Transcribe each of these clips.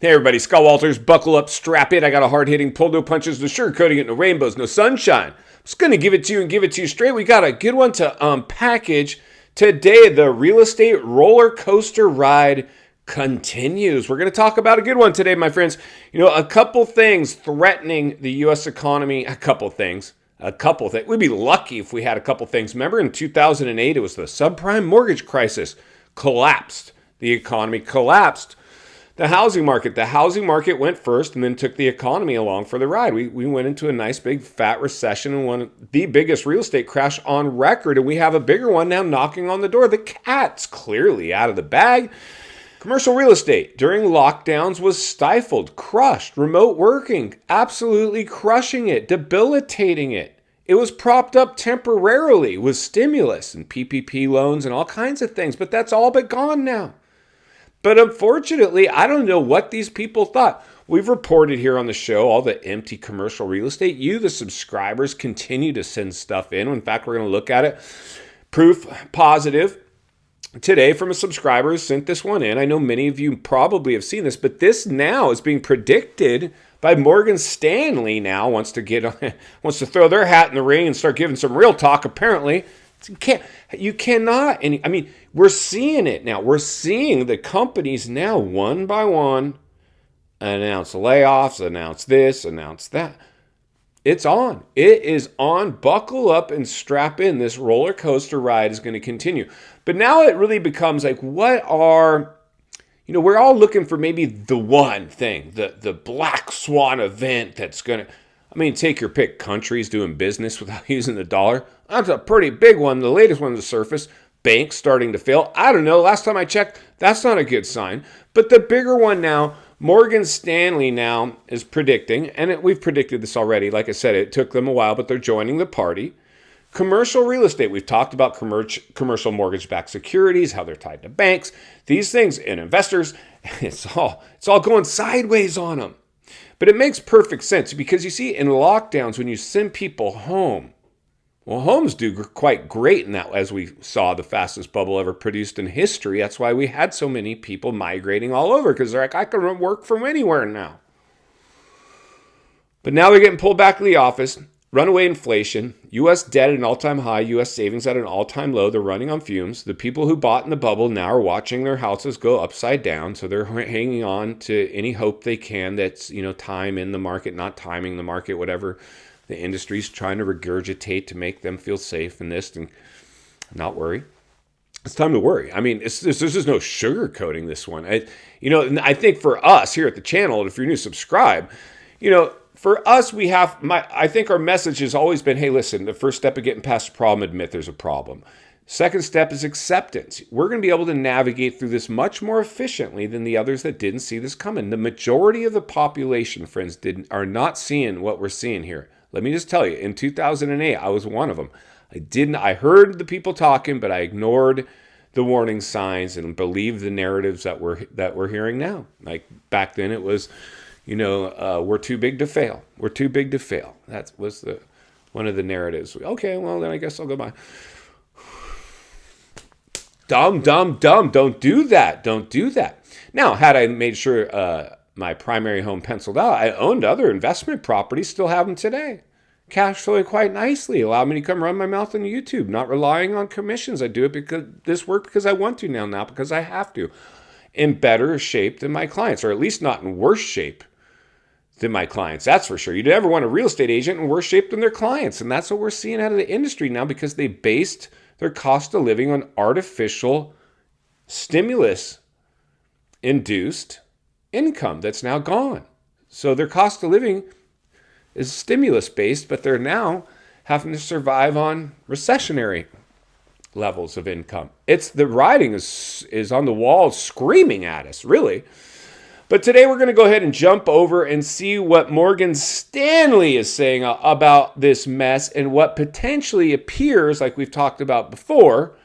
Hey everybody, Scott Walters, buckle up, strap in. I got a hard-hitting, pull no punches, no sugarcoating it, no rainbows, no sunshine. I'm just going to give it to you and give it to you straight. We got a good one to package today. The real estate roller coaster ride continues. We're going to talk about a good one today, my friends. You know, a couple things threatening the U.S. economy. A couple things. We'd be lucky if we had a couple things. Remember in 2008, it was the subprime mortgage crisis. Collapsed. The economy collapsed. The housing market went first and then took the economy along for the ride. We went into a nice big fat recession and one of the biggest real estate crash on record. And we have a bigger one now knocking on the door. The cat's clearly out of the bag. Commercial real estate during lockdowns was stifled, crushed, remote working, absolutely crushing it, debilitating it. It was propped up temporarily with stimulus and PPP loans and all kinds of things, but that's all but gone now. But unfortunately, I don't know what these people thought. We've reported here on the show all the empty commercial real estate. You, the subscribers, continue to send stuff in. In fact, we're going to look at it. Proof positive today from a subscriber who sent this one in. I know many of you probably have seen this, but this now is being predicted by Morgan Stanley. Now wants to throw their hat in the ring and start giving some real talk. Apparently, you cannot. And I mean, we're seeing it now. We're seeing the companies now one by one announce layoffs, announce this, announce that. It's on. It is on. Buckle up and strap in. This roller coaster ride is going to continue. But now it really becomes like, we're all looking for maybe the one thing, the black swan event that's going to, take your pick. Countries doing business without using the dollar. That's a pretty big one. The latest one to surface. Banks starting to fail. I don't know. Last time I checked, that's not a good sign. But the bigger one now, Morgan Stanley now is predicting, and we've predicted this already. Like I said, it took them a while, but they're joining the party. Commercial real estate. We've talked about commercial mortgage-backed securities, how they're tied to banks, these things, and investors. It's all going sideways on them. But it makes perfect sense because you see, in lockdowns, when you send people home, well, homes do quite great in that, as we saw the fastest bubble ever produced in history. That's why we had so many people migrating all over, because they're like, I can work from anywhere now. But now they're getting pulled back to the office. Runaway inflation, U.S. debt at an all-time high, U.S. savings at an all-time low. They're running on fumes. The people who bought in the bubble now are watching their houses go upside down, so they're hanging on to any hope they can that's, time in the market, not timing the market, whatever the industry's trying to regurgitate to make them feel safe in this and not worry. It's time to worry. This is no sugarcoating this one. I think for us here at the channel, if you're new, subscribe. For us, I think our message has always been, hey, listen, the first step of getting past the problem, admit there's a problem. Second step is acceptance. We're going to be able to navigate through this much more efficiently than the others that didn't see this coming. The majority of the population, friends, are not seeing what we're seeing here. Let me just tell you, in 2008, I was one of them. I heard the people talking, but I ignored the warning signs and believed the narratives that we're hearing now. Like back then it was, we're too big to fail. We're too big to fail. That was one of the narratives. Okay, well, then I guess I'll go by. Dumb. Don't do that. Now, had I made sure my primary home penciled out, I owned other investment properties, still have them today. Cash flowing quite nicely. Allow me to come run my mouth on YouTube, not relying on commissions. I do it because I want to now, not because I have to. In better shape than my clients, or at least not in worse shape than my clients. That's for sure. You never want a real estate agent in worse shape than their clients. And that's what we're seeing out of the industry now, because they based their cost of living on artificial stimulus induced income that's now gone. So their cost of living is stimulus based, but they're now having to survive on recessionary levels of income. The writing is on the wall screaming at us, really. But today we're going to go ahead and jump over and see what Morgan Stanley is saying about this mess and what potentially appears, like we've talked about before,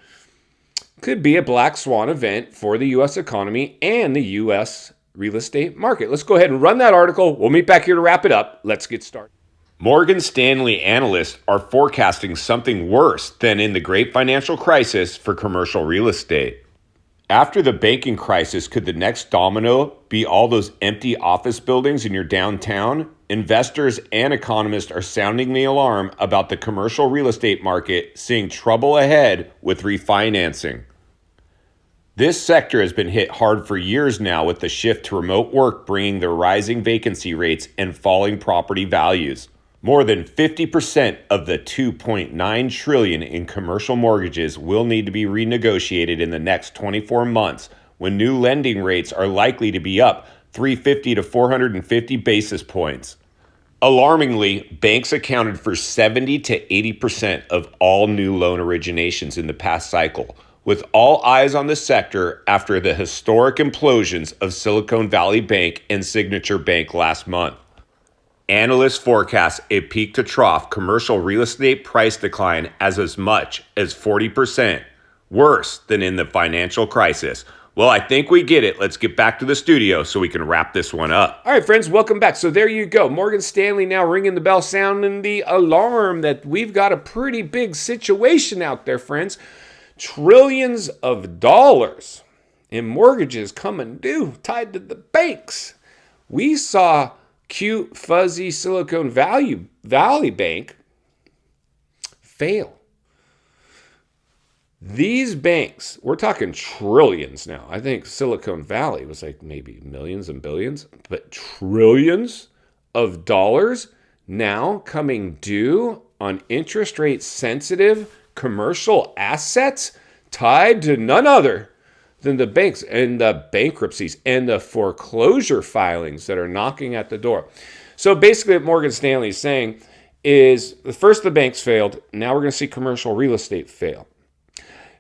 could be a black swan event for the U.S. economy and the U.S. real estate market. Let's go ahead and run that article. We'll meet back here to wrap it up. Let's get started. Morgan Stanley analysts are forecasting something worse than in the great financial crisis for commercial real estate. After the banking crisis, could the next domino be all those empty office buildings in your downtown? Investors and economists are sounding the alarm about the commercial real estate market seeing trouble ahead with refinancing. This sector has been hit hard for years now, with the shift to remote work bringing the rising vacancy rates and falling property values. More than 50% of the $2.9 trillion in commercial mortgages will need to be renegotiated in the next 24 months, when new lending rates are likely to be up 350 to 450 basis points. Alarmingly, banks accounted for 70 to 80% of all new loan originations in the past cycle, with all eyes on the sector after the historic implosions of Silicon Valley Bank and Signature Bank last month. Analysts forecast a peak to trough commercial real estate price decline as much as 40%, worse than in the financial crisis. Well, I think we get it. Let's get back to the studio so we can wrap this one up. All right, friends, welcome back. So there you go. Morgan Stanley now ringing the bell, sounding the alarm that we've got a pretty big situation out there, friends. Trillions of dollars in mortgages coming due, tied to the banks. We saw cute, fuzzy Silicon Valley Bank fail. These banks, we're talking trillions now. I think Silicon Valley was like maybe millions and billions, but trillions of dollars now coming due on interest rate sensitive commercial assets tied to none other than the banks and the bankruptcies and the foreclosure filings that are knocking at the door. So basically what Morgan Stanley is saying is, first the banks failed, now we're going to see commercial real estate fail.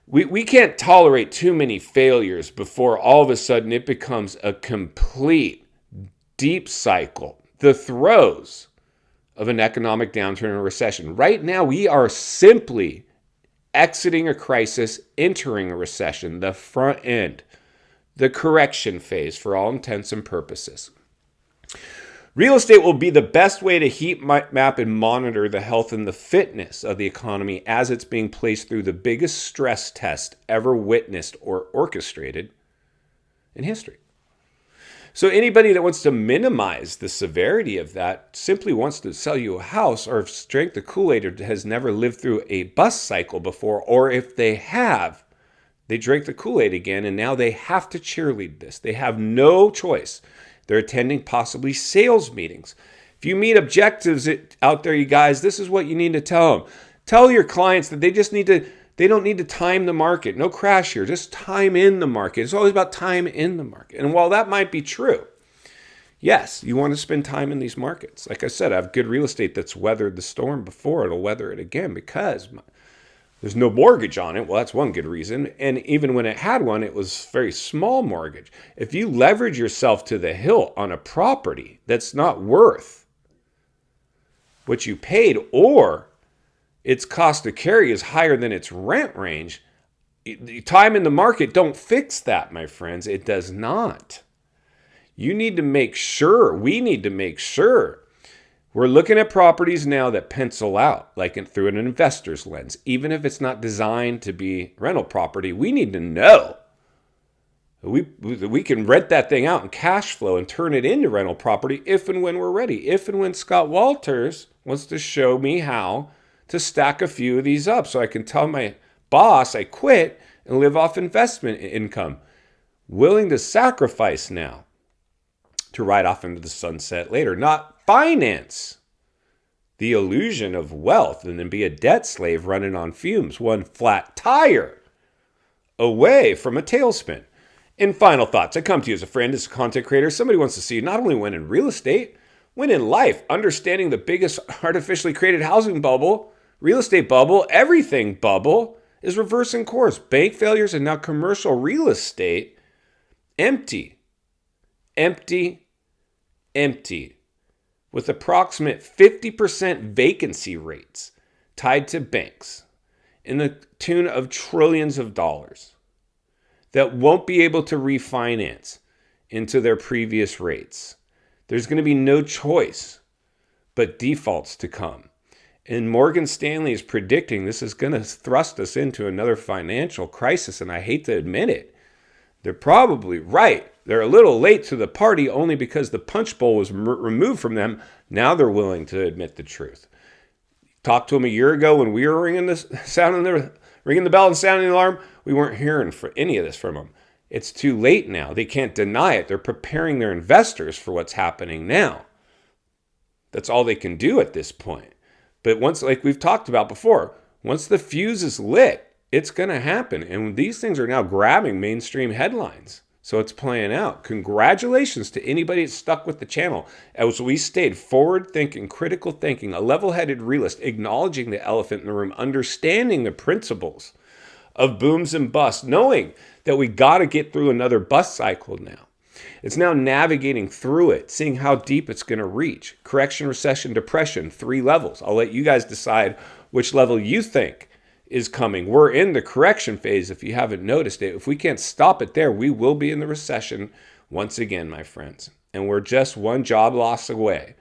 We can't tolerate too many failures before all of a sudden it becomes a complete deep cycle, the throes of an economic downturn and recession. Right now, we are simply exiting a crisis, entering a recession, the front end, the correction phase for all intents and purposes. Real estate will be the best way to heat map and monitor the health and the fitness of the economy as it's being placed through the biggest stress test ever witnessed or orchestrated in history. So anybody that wants to minimize the severity of that simply wants to sell you a house, or if drank the Kool-Aid or has never lived through a bust cycle before, or if they have, they drank the Kool-Aid again and now they have to cheerlead this. They have no choice. They're attending possibly sales meetings. If you meet objectives out there, you guys, this is what you need to tell them. Tell your clients that they don't need to time the market. No crash here, just time in the market. It's always about time in the market. And while that might be true, yes, you want to spend time in these markets. Like I said, I have good real estate that's weathered the storm before. It'll weather it again because there's no mortgage on it. Well, that's one good reason. And even when it had one, it was very small mortgage. If you leverage yourself to the hilt on a property that's not worth what you paid, or its cost to carry is higher than its rent range, time in the market don't fix that, my friends. It does not. You need to make sure, we need to make sure we're looking at properties now that pencil out, like through an investor's lens. Even if it's not designed to be rental property, we need to know we can rent that thing out and cash flow and turn it into rental property if and when we're ready. If and when Scott Walters wants to show me how to stack a few of these up so I can tell my boss I quit and live off investment income. Willing to sacrifice now to ride off into the sunset later, not finance the illusion of wealth and then be a debt slave running on fumes, one flat tire away from a tailspin. In final thoughts, I come to you as a friend, as a content creator. Somebody wants to see you not only win in real estate, win in life, understanding the biggest artificially created housing bubble, real estate bubble, everything bubble is reversing course. Bank failures and now commercial real estate empty, with approximate 50% vacancy rates tied to banks in the tune of trillions of dollars that won't be able to refinance into their previous rates. There's going to be no choice but defaults to come. And Morgan Stanley is predicting this is going to thrust us into another financial crisis, and I hate to admit it. They're probably right. They're a little late to the party only because the punch bowl was removed from them. Now they're willing to admit the truth. Talked to them a year ago when we were ringing the bell and sounding the alarm. We weren't hearing for any of this from them. It's too late now. They can't deny it. They're preparing their investors for what's happening now. That's all they can do at this point. But once, like we've talked about before, once the fuse is lit, it's going to happen. And these things are now grabbing mainstream headlines. So it's playing out. Congratulations to anybody that's stuck with the channel. As we stayed forward thinking, critical thinking, a level-headed realist, acknowledging the elephant in the room, understanding the principles of booms and busts, knowing that we got to get through another bust cycle now. It's now navigating through it, seeing how deep it's going to reach. Correction, recession, depression, 3 levels. I'll let you guys decide which level you think is coming. We're in the correction phase if you haven't noticed it. If we can't stop it there, we will be in the recession once again, my friends. And we're just one job loss away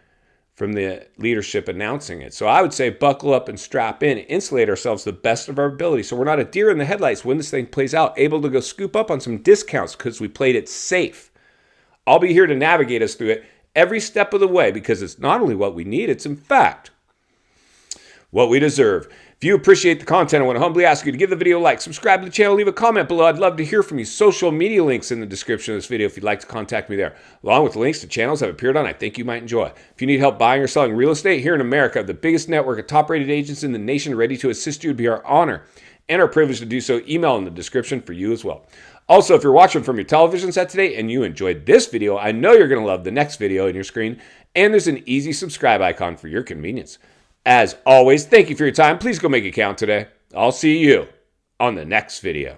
from the leadership announcing it. So I would say buckle up and strap in, insulate ourselves to the best of our ability so we're not a deer in the headlights when this thing plays out, able to go scoop up on some discounts because we played it safe. I'll be here to navigate us through it every step of the way because it's not only what we need, it's in fact what we deserve. If you appreciate the content, I want to humbly ask you to give the video a like, subscribe to the channel, leave a comment below. I'd love to hear from you. Social media links in the description of this video if you'd like to contact me there, along with the links to channels I've appeared on I think you might enjoy. If you need help buying or selling real estate here in America, I have the biggest network of top-rated agents in the nation ready to assist you. It'd be our honor and our privilege to do so. Email in the description for you as well. Also, if you're watching from your television set today and you enjoyed this video, I know you're going to love the next video on your screen, and there's an easy subscribe icon for your convenience. As always, thank you for your time. Please go make it count today. I'll see you on the next video.